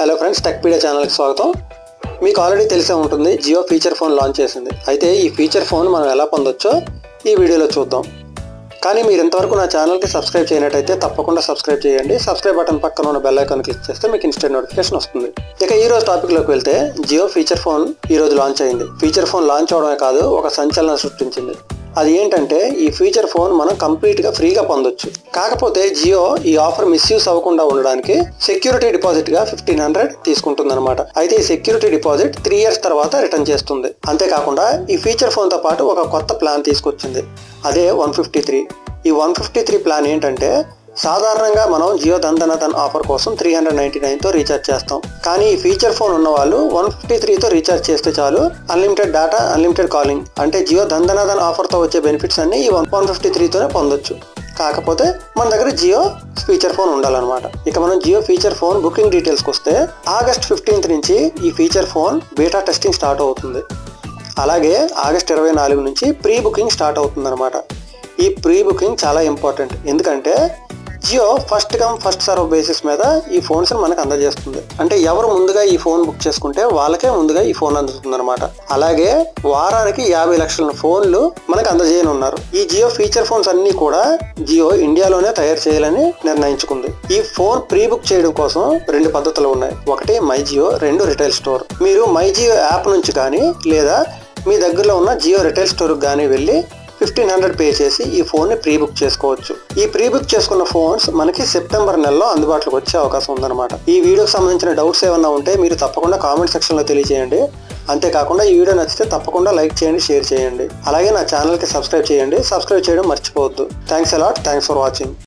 Hello friends, Techpedia ఛానల్కి స్వాగతం. మీకు ఆల్రెడీ తెలిసే ఉంటుంది, జియో ఫీచర్ ఫోన్ లాంచ్ చేసింది. అయితే ఈ ఫీచర్ ఫోన్ మనం ఎలా పొందొచ్చో ఈ వీడియోలో చూద్దాం. కానీ మీరు ఇంతవరకు నా ఛానల్కి సబ్స్క్రైబ్ చేయనట్టయితే తప్పకుండా సబ్స్క్రైబ్ చేయండి. సబ్స్క్రైబ్ బటన్ పక్కన ఉన్న బెల్ ఐకాన్ క్లిక్ చేస్తే మీకు ఇన్స్టెంట్ నోటిఫికేషన్ వస్తుంది. ఇక ఈ రోజు టాపిక్లోకి వెళ్తే, జియో ఫీచర్ ఫోన్ ఈ రోజు లాంచ్ అయింది. ఫీచర్ ఫోన్ లాంచ్ అవడమే కాదు, ఒక సంచలనం సృష్టించింది. అది ఏంటంటే, ఈ ఫీచర్ ఫోన్ మనం కంప్లీట్గా ఫ్రీగా పొందొచ్చు. కాకపోతే జియో ఈ ఆఫర్ మిస్యూజ్ అవ్వకుండా ఉండడానికి సెక్యూరిటీ డిపాజిట్గా 1500 తీసుకుంటుందన్నమాట. అయితే ఈ సెక్యూరిటీ డిపాజిట్ 3 years తర్వాత రిటర్న్ చేస్తుంది. అంతేకాకుండా ఈ ఫీచర్ ఫోన్తో పాటు ఒక కొత్త ప్లాన్ తీసుకొచ్చింది. అదే 153. ఈ 153 ప్లాన్ ఏంటంటే, సాధారణంగా మనం జియో ధన్ ఆఫర్ కోసం 399తో రీఛార్జ్ చేస్తాం. కానీ ఈ ఫీచర్ ఫోన్ ఉన్న వాళ్ళు 153తో రీఛార్జ్ చేస్తే చాలు, అన్లిమిటెడ్ డేటా, అన్లిమిటెడ్ కాలింగ్, అంటే జియో ధన్ ఆఫర్తో వచ్చే బెనిఫిట్స్ అన్ని ఈ 153తోనే పొందొచ్చు. కాకపోతే మన దగ్గర జియో ఫీచర్ ఫోన్ ఉండాలన్నమాట. ఇక మనం జియో ఫీచర్ ఫోన్ బుకింగ్ డీటెయిల్స్కి వస్తే, August 15th నుంచి ఈ feature phone beta testing start అవుతుంది. అలాగే August 24 నుంచి ప్రీ బుకింగ్ స్టార్ట్ అవుతుంది అనమాట. ఈ ప్రీ బుకింగ్ చాలా ఇంపార్టెంట్, ఎందుకంటే Jio first come first serve basis మీద ఈ ఫోన్స్ మనకు అందజేస్తుంది. అంటే ఎవరు ముందుగా ఈ ఫోన్ బుక్ చేసుకుంటే వాళ్ళకే ముందుగా ఈ ఫోన్ అందుతుంది అనమాట. అలాగే వారానికి 50 లక్షల ఫోన్లు మనకు అందజేయనున్నారు. ఈ జియో ఫీచర్ ఫోన్స్ అన్ని కూడా జియో ఇండియాలోనే తయారు చేయాలని నిర్ణయించుకుంది. ఈ ఫోన్ ప్రీ బుక్ చేయడం కోసం 2 పద్ధతులు ఉన్నాయి. ఒకటి మై జియో, 2 రిటైల్ స్టోర్. మీరు మై జియో యాప్ నుంచి కానీ లేదా మీ దగ్గరలో ఉన్న జియో రిటైల్ స్టోర్కి కానీ వెళ్ళి 1500 పే చేసి ఈ ఫోన్ని ప్రీ బుక్ చేసుకోవచ్చు. ఈ ప్రీ బుక్ చేసుకున్న ఫోన్స్ మనకి సెప్టెంబర్ నెలలో అందుబాటులోకి వచ్చే అవకాశం ఉందన్నమాట. ఈ వీడియోకి సంబంధించిన డౌట్స్ ఏమన్నా ఉంటే మీరు తప్పకుండా కామెంట్ సెక్షన్లో తెలియజేయండి. అంతేకాకుండా ఈ వీడియో నచ్చితే తప్పకుండా లైక్ చేయండి, షేర్ చేయండి. అలాగే నా ఛానల్కి సబ్స్క్రైబ్ చేయండి. సబ్స్క్రైబ్ చేయడం మర్చిపోవద్దు. Thanks a lot. Thanks for watching.